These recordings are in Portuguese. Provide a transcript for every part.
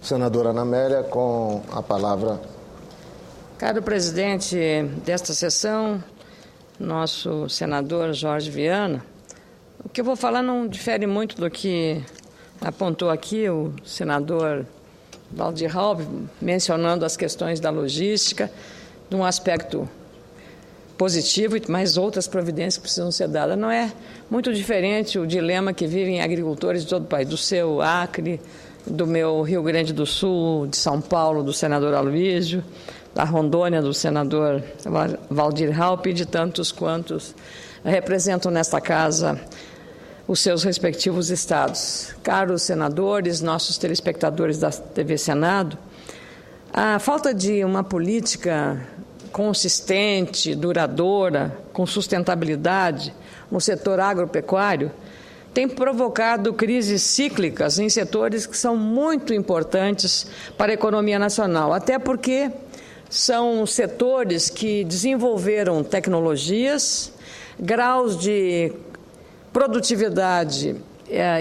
Senadora Ana Amélia, com a palavra. Caro presidente desta sessão, nosso senador Jorge Viana, o que eu vou falar não difere muito do que apontou aqui o senador Waldir Raupp, mencionando as questões da logística, de um aspecto positivo, mas outras providências que precisam ser dadas. Não é muito diferente o dilema que vivem agricultores de todo o país, do seu Acre, do meu Rio Grande do Sul, de São Paulo, do senador Aloysio, da Rondônia, do senador Waldir Raupp e de tantos quantos representam nesta casa os seus respectivos estados. Caros senadores, nossos telespectadores da TV Senado, a falta de uma política consistente, duradoura, com sustentabilidade no setor agropecuário tem provocado crises cíclicas em setores que são muito importantes para a economia nacional, até porque são setores que desenvolveram tecnologias, graus de produtividade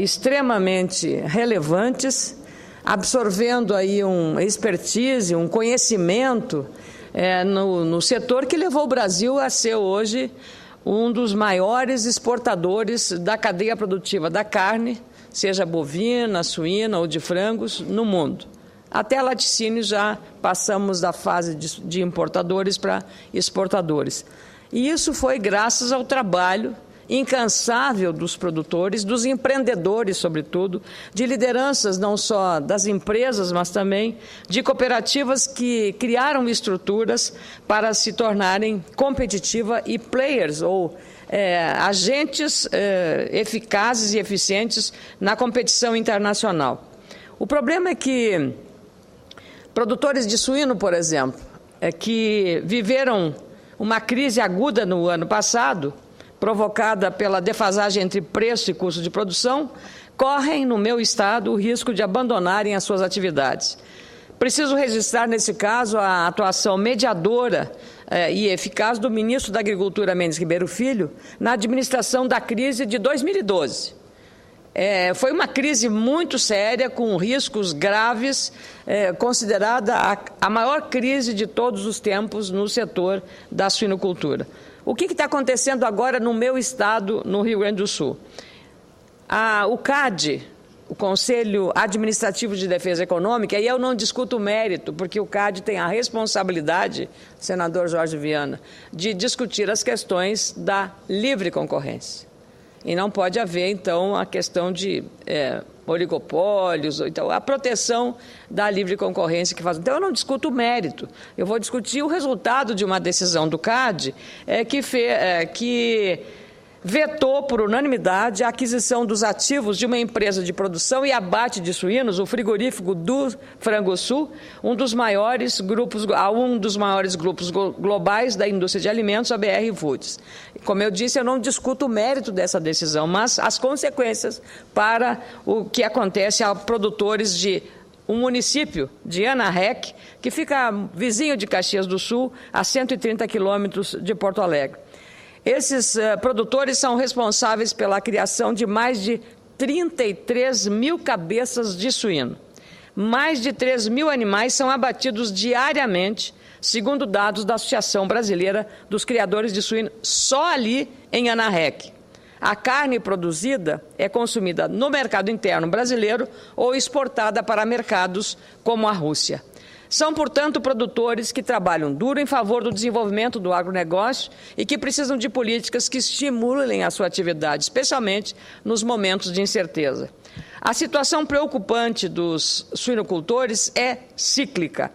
extremamente relevantes, absorvendo aí um expertise, um conhecimento no setor que levou o Brasil a ser hoje um dos maiores exportadores da cadeia produtiva da carne, seja bovina, suína ou de frangos, no mundo. Até laticínios já passamos da fase de importadores para exportadores. E isso foi graças ao trabalho incansável dos produtores, dos empreendedores, sobretudo, de lideranças não só das empresas, mas também de cooperativas que criaram estruturas para se tornarem competitivas e players, ou agentes eficazes e eficientes na competição internacional. O problema é que produtores de suíno, por exemplo, que viveram uma crise aguda no ano passado, provocada pela defasagem entre preço e custo de produção, correm, no meu estado, o risco de abandonarem as suas atividades. Preciso registrar, nesse caso, a atuação mediadora e eficaz do ministro da Agricultura, Mendes Ribeiro Filho, na administração da crise de 2012. Foi uma crise muito séria, com riscos graves, considerada a maior crise de todos os tempos no setor da suinocultura. O que está acontecendo agora no meu estado, no Rio Grande do Sul? O CAD, o Conselho Administrativo de Defesa Econômica, e eu não discuto o mérito, porque o CAD tem a responsabilidade, senador Jorge Viana, de discutir as questões da livre concorrência. E não pode haver, então, a questão de oligopólios, então, a proteção da livre concorrência que faz. Então, eu não discuto o mérito, eu vou discutir o resultado de uma decisão do CAD que vetou por unanimidade a aquisição dos ativos de uma empresa de produção e abate de suínos, o frigorífico do Frangosul, um dos maiores grupos globais da indústria de alimentos, a BR Foods. Como eu disse, eu não discuto o mérito dessa decisão, mas as consequências para o que acontece a produtores de um município de Anarrec, que fica vizinho de Caxias do Sul, a 130 quilômetros de Porto Alegre. Esses produtores são responsáveis pela criação de mais de 33 mil cabeças de suíno. Mais de 3 mil animais são abatidos diariamente, segundo dados da Associação Brasileira dos Criadores de Suíno, só ali em Anarrec. A carne produzida é consumida no mercado interno brasileiro ou exportada para mercados como a Rússia. São, portanto, produtores que trabalham duro em favor do desenvolvimento do agronegócio e que precisam de políticas que estimulem a sua atividade, especialmente nos momentos de incerteza. A situação preocupante dos suinocultores é cíclica.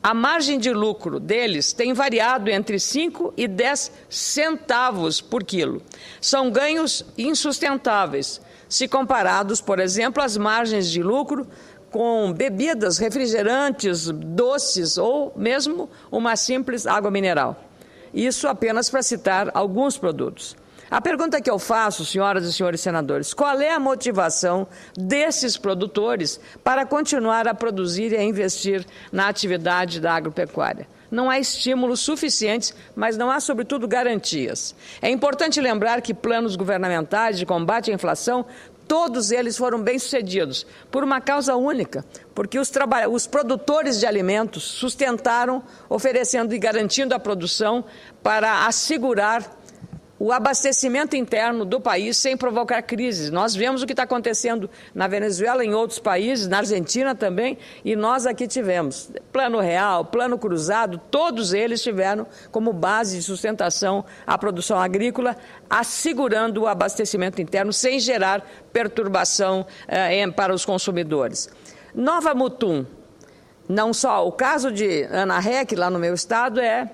A margem de lucro deles tem variado entre 5 e 10 centavos por quilo. São ganhos insustentáveis, se comparados, por exemplo, às margens de lucro com bebidas, refrigerantes, doces ou mesmo uma simples água mineral. Isso apenas para citar alguns produtos. A pergunta que eu faço, senhoras e senhores senadores, qual é a motivação desses produtores para continuar a produzir e a investir na atividade da agropecuária? não há estímulos suficientes, mas não há, sobretudo, garantias. É importante lembrar que planos governamentais de combate à inflação, todos eles foram bem-sucedidos, por uma causa única, porque os produtores de alimentos sustentaram, oferecendo e garantindo a produção para assegurar o abastecimento interno do país sem provocar crises. Nós vemos o que está acontecendo na Venezuela, em outros países, na Argentina também, e nós aqui tivemos. Plano Real, Plano Cruzado, todos eles tiveram como base de sustentação a produção agrícola, assegurando o abastecimento interno sem gerar perturbação para os consumidores. Nova Mutum, não só o caso de Ana Rech, lá no meu estado, é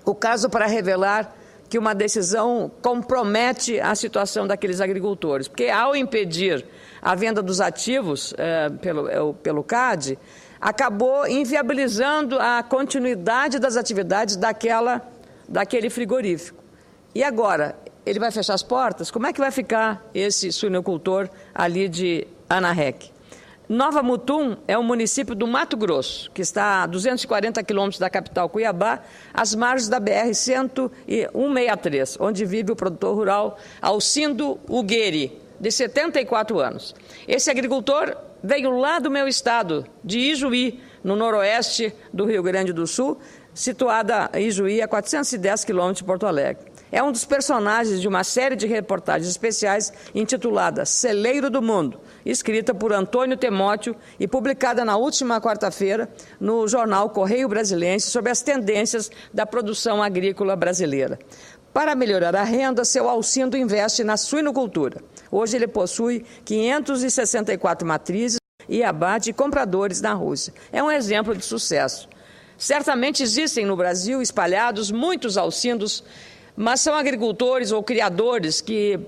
o caso para revelar que uma decisão compromete a situação daqueles agricultores, porque ao impedir a venda dos ativos pelo CAD, acabou inviabilizando a continuidade das atividades daquele frigorífico. E agora, ele vai fechar as portas? Como é que vai ficar esse suinocultor ali de Ana Rech? Nova Mutum é um município do Mato Grosso, que está a 240 quilômetros da capital Cuiabá, às margens da BR-163, onde vive o produtor rural Alcindo Ugueri, de 74 anos. Esse agricultor veio lá do meu estado, de Ijuí, no noroeste do Rio Grande do Sul, situada Ijuí a 410 quilômetros de Porto Alegre. É um dos personagens de uma série de reportagens especiais intitulada Celeiro do Mundo, escrita por Antônio Temóteo e publicada na última quarta-feira no jornal Correio Brasiliense sobre as tendências da produção agrícola brasileira. Para melhorar a renda, seu Alcindo investe na suinocultura. Hoje ele possui 564 matrizes e abate compradores na Rússia. É um exemplo de sucesso. Certamente existem no Brasil espalhados muitos Alcindos, mas são agricultores ou criadores que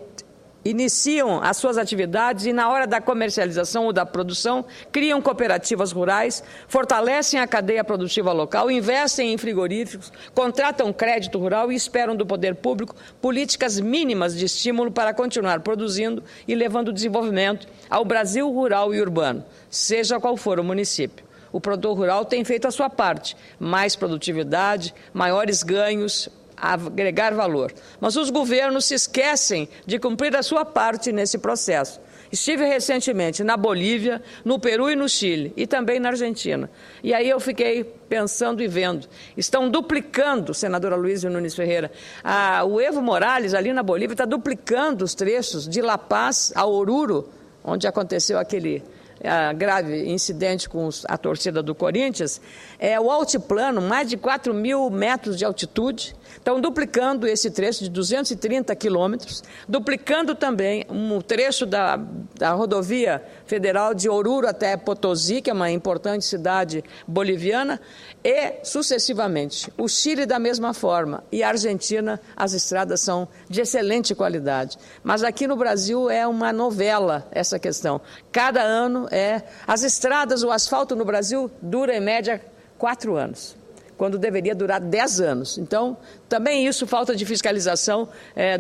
iniciam as suas atividades e, na hora da comercialização ou da produção, criam cooperativas rurais, fortalecem a cadeia produtiva local, investem em frigoríficos, contratam crédito rural e esperam do poder público políticas mínimas de estímulo para continuar produzindo e levando desenvolvimento ao Brasil rural e urbano, seja qual for o município. O produtor rural tem feito a sua parte, mais produtividade, maiores ganhos, agregar valor. Mas os governos se esquecem de cumprir a sua parte nesse processo. Estive recentemente na Bolívia, no Peru e no Chile, e também na Argentina. E aí eu fiquei pensando e vendo. Estão duplicando, senadora Luísa Nunes Ferreira, o Evo Morales, ali na Bolívia, está duplicando os trechos de La Paz a Oruro, onde aconteceu aquele grave incidente com a torcida do Corinthians. O altiplano, mais de 4.000 metros de altitude, estão duplicando esse trecho de 230 quilômetros, duplicando também um trecho da rodovia federal de Oruro até Potosí, que é uma importante cidade boliviana, e sucessivamente. O Chile da mesma forma, e a Argentina, as estradas são de excelente qualidade. Mas aqui no Brasil é uma novela essa questão. Cada ano as estradas, o asfalto no Brasil dura em média 4 anos. Quando deveria durar 10 anos. Então, também isso, falta de fiscalização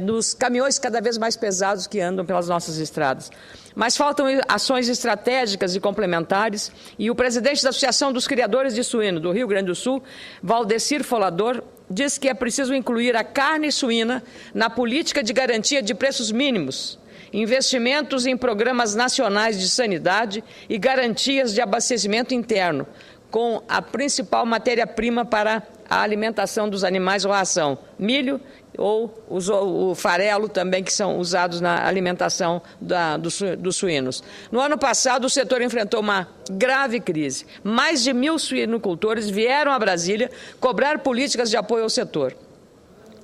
dos caminhões cada vez mais pesados que andam pelas nossas estradas. Mas faltam ações estratégicas e complementares, e o presidente da Associação dos Criadores de Suíno do Rio Grande do Sul, Valdecir Folador, diz que é preciso incluir a carne suína na política de garantia de preços mínimos, investimentos em programas nacionais de sanidade e garantias de abastecimento interno, com a principal matéria-prima para a alimentação dos animais ou ração, milho ou o farelo também, que são usados na alimentação dos suínos. No ano passado, o setor enfrentou uma grave crise. Mais de 1.000 suinocultores vieram a Brasília cobrar políticas de apoio ao setor.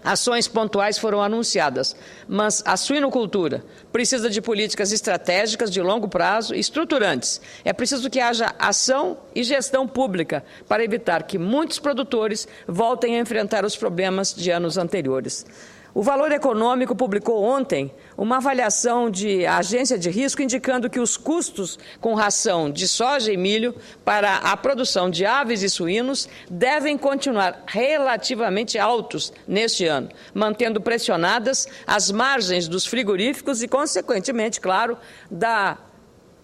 Ações pontuais foram anunciadas, mas a suinocultura precisa de políticas estratégicas de longo prazo e estruturantes. É preciso que haja ação e gestão pública para evitar que muitos produtores voltem a enfrentar os problemas de anos anteriores. O Valor Econômico publicou ontem uma avaliação de agência de risco indicando que os custos com ração de soja e milho para a produção de aves e suínos devem continuar relativamente altos neste ano, mantendo pressionadas as margens dos frigoríficos e, consequentemente, claro, da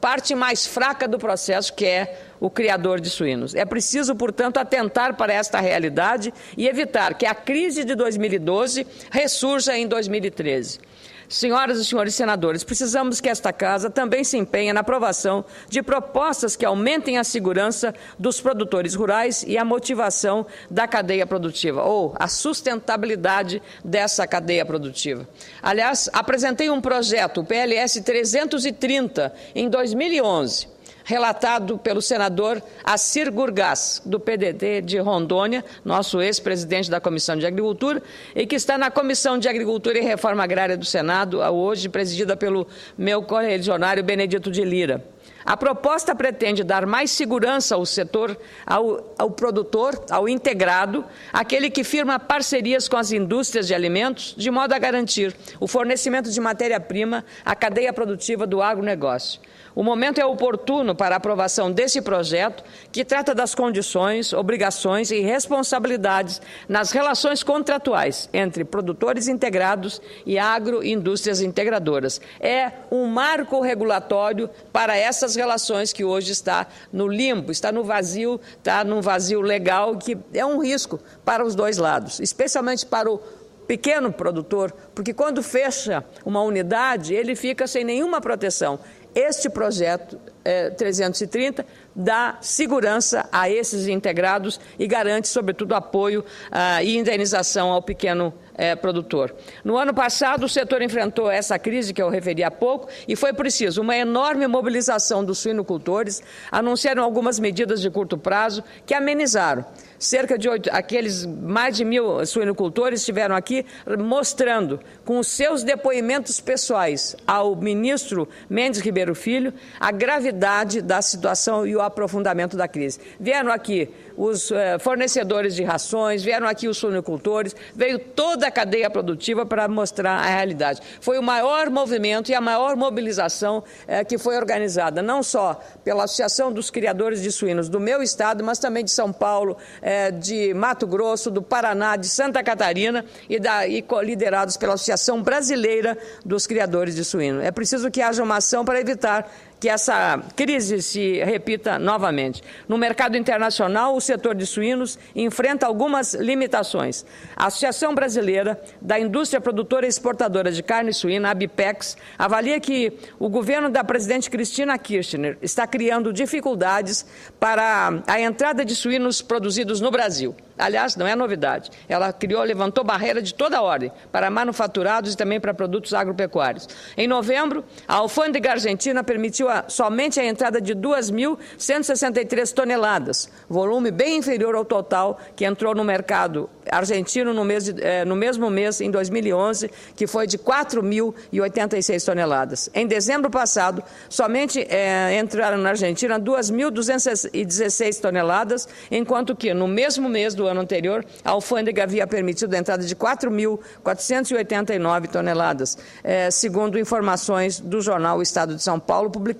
parte mais fraca do processo, que é o criador de suínos. É preciso, portanto, atentar para esta realidade e evitar que a crise de 2012 ressurja em 2013. Senhoras e senhores senadores, precisamos que esta Casa também se empenhe na aprovação de propostas que aumentem a segurança dos produtores rurais e a motivação da cadeia produtiva, ou a sustentabilidade dessa cadeia produtiva. Aliás, apresentei um projeto, o PLS 330, em 2011, relatado pelo senador Assir Gurgás, do PDT de Rondônia, nosso ex-presidente da Comissão de Agricultura, e que está na Comissão de Agricultura e Reforma Agrária do Senado, hoje presidida pelo meu correligionário Benedito de Lira. A proposta pretende dar mais segurança ao setor, ao produtor, ao integrado, aquele que firma parcerias com as indústrias de alimentos, de modo a garantir o fornecimento de matéria-prima à cadeia produtiva do agronegócio. O momento é oportuno para a aprovação desse projeto, que trata das condições, obrigações e responsabilidades nas relações contratuais entre produtores integrados e agroindústrias integradoras. É um marco regulatório para essas relações que hoje está no limbo, está no vazio, está num vazio legal, que é um risco para os dois lados, especialmente para o pequeno produtor, porque quando fecha uma unidade, ele fica sem nenhuma proteção. Este projeto 330 dá segurança a esses integrados e garante, sobretudo, apoio e indenização ao pequeno produtor. No ano passado, o setor enfrentou essa crise que eu referi há pouco e foi preciso uma enorme mobilização dos suinocultores. Anunciaram algumas medidas de curto prazo que amenizaram. Cerca de aqueles mais de 1.000 suinocultores estiveram aqui mostrando, com os seus depoimentos pessoais ao ministro Mendes Ribeiro Filho, a gravidade da situação e o aprofundamento da crise. Vieram aqui os fornecedores de rações, vieram aqui os suinocultores, veio toda a cadeia produtiva para mostrar a realidade. Foi o maior movimento e a maior mobilização que foi organizada, não só pela Associação dos Criadores de Suínos do meu estado, mas também de São Paulo, de Mato Grosso, do Paraná, de Santa Catarina e liderados pela Associação Brasileira dos Criadores de Suínos. É preciso que haja uma ação para evitar que essa crise se repita novamente. No mercado internacional, o setor de suínos enfrenta algumas limitações. A Associação Brasileira da Indústria Produtora e Exportadora de Carne Suína, a ABIPEX, avalia que o governo da presidente Cristina Kirchner está criando dificuldades para a entrada de suínos produzidos no Brasil. Aliás, não é novidade. Ela levantou barreira de toda ordem para manufaturados e também para produtos agropecuários. Em novembro, a alfândega argentina permitiu somente a entrada de 2.163 toneladas, volume bem inferior ao total que entrou no mercado argentino no mesmo mês, em 2011, que foi de 4.086 toneladas. Em dezembro passado, somente entraram na Argentina 2.216 toneladas, enquanto que no mesmo mês do ano anterior, a alfândega havia permitido a entrada de 4.489 toneladas, segundo informações do jornal O Estado de São Paulo, publicadas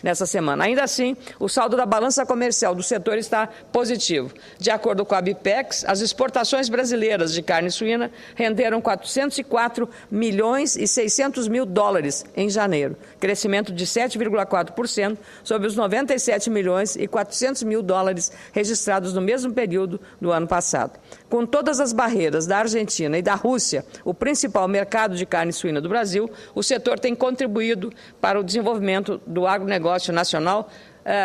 nessa semana. Ainda assim, o saldo da balança comercial do setor está positivo. De acordo com a ABIPEX, as exportações brasileiras de carne suína renderam 404 milhões e 600 mil dólares em janeiro, crescimento de 7,4% sobre os 97 milhões e 400 mil dólares registrados no mesmo período do ano passado. Com todas as barreiras da Argentina e da Rússia, o principal mercado de carne suína do Brasil, o setor tem contribuído para o desenvolvimento do agronegócio nacional,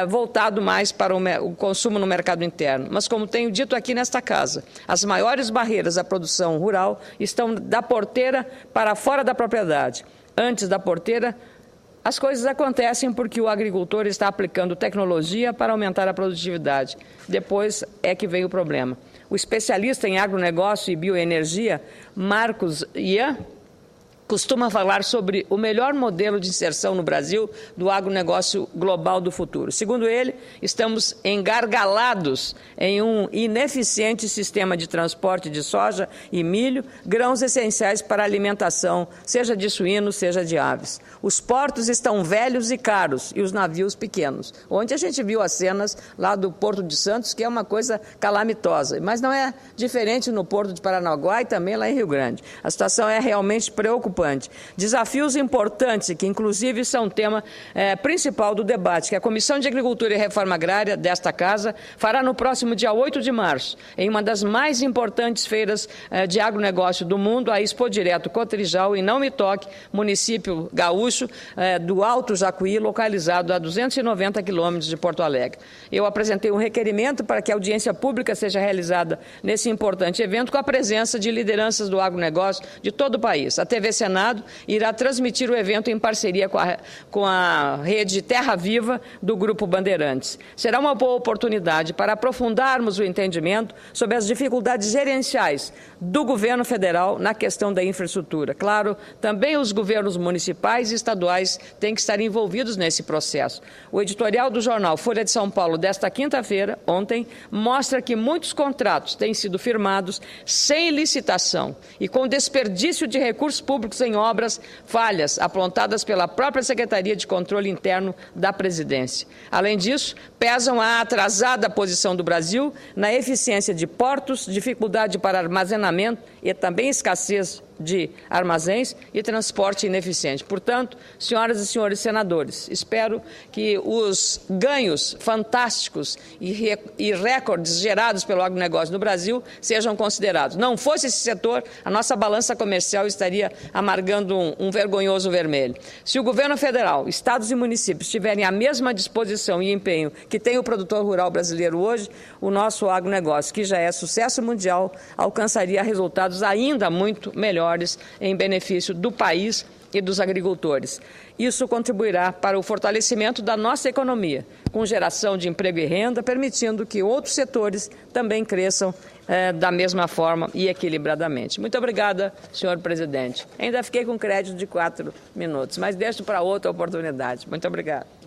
voltado mais para o consumo no mercado interno. Mas, como tenho dito aqui nesta casa, as maiores barreiras à produção rural estão da porteira para fora da propriedade. Antes da porteira, as coisas acontecem porque o agricultor está aplicando tecnologia para aumentar a produtividade. Depois é que vem o problema. O especialista em agronegócio e bioenergia, Marcos Ian, costuma falar sobre o melhor modelo de inserção no Brasil do agronegócio global do futuro. Segundo ele, estamos engargalados em um ineficiente sistema de transporte de soja e milho, grãos essenciais para a alimentação, seja de suínos, seja de aves. Os portos estão velhos e caros e os navios pequenos. Ontem a gente viu as cenas lá do Porto de Santos, que é uma coisa calamitosa, mas não é diferente no Porto de Paranaguá e também lá em Rio Grande. A situação é realmente preocupante preocupante. Desafios importantes, que inclusive são tema principal do debate, que a Comissão de Agricultura e Reforma Agrária desta Casa fará no próximo dia 8 de março, em uma das mais importantes feiras de agronegócio do mundo, a Expo Direto Cotrijal, em Não Me Toque, município gaúcho do Alto Jacuí, localizado a 290 quilômetros de Porto Alegre. Eu apresentei um requerimento para que a audiência pública seja realizada nesse importante evento com a presença de lideranças do agronegócio de todo o país. A TV Senado irá transmitir o evento em parceria com a rede Terra Viva do Grupo Bandeirantes. Será uma boa oportunidade para aprofundarmos o entendimento sobre as dificuldades gerenciais do governo federal na questão da infraestrutura. Claro, também os governos municipais e estaduais têm que estar envolvidos nesse processo. O editorial do jornal Folha de São Paulo desta quinta-feira, ontem, mostra que muitos contratos têm sido firmados sem licitação e com desperdício de recursos públicos em obras falhas apontadas pela própria Secretaria de Controle Interno da Presidência. Além disso, pesam a atrasada posição do Brasil na eficiência de portos, dificuldade para armazenamento e também escassez de armazéns e transporte ineficiente. Portanto, senhoras e senhores senadores, espero que os ganhos fantásticos e recordes gerados pelo agronegócio no Brasil sejam considerados. Não fosse esse setor, a nossa balança comercial estaria amargando um vergonhoso vermelho. Se o governo federal, estados e municípios tiverem a mesma disposição e empenho que tem o produtor rural brasileiro hoje, o nosso agronegócio, que já é sucesso mundial, alcançaria resultados ainda muito melhores em benefício do país e dos agricultores. Isso contribuirá para o fortalecimento da nossa economia, com geração de emprego e renda, permitindo que outros setores também cresçam da mesma forma e equilibradamente. Muito obrigada, senhor presidente. Ainda fiquei com crédito de 4 minutos, mas deixo para outra oportunidade. Muito obrigado.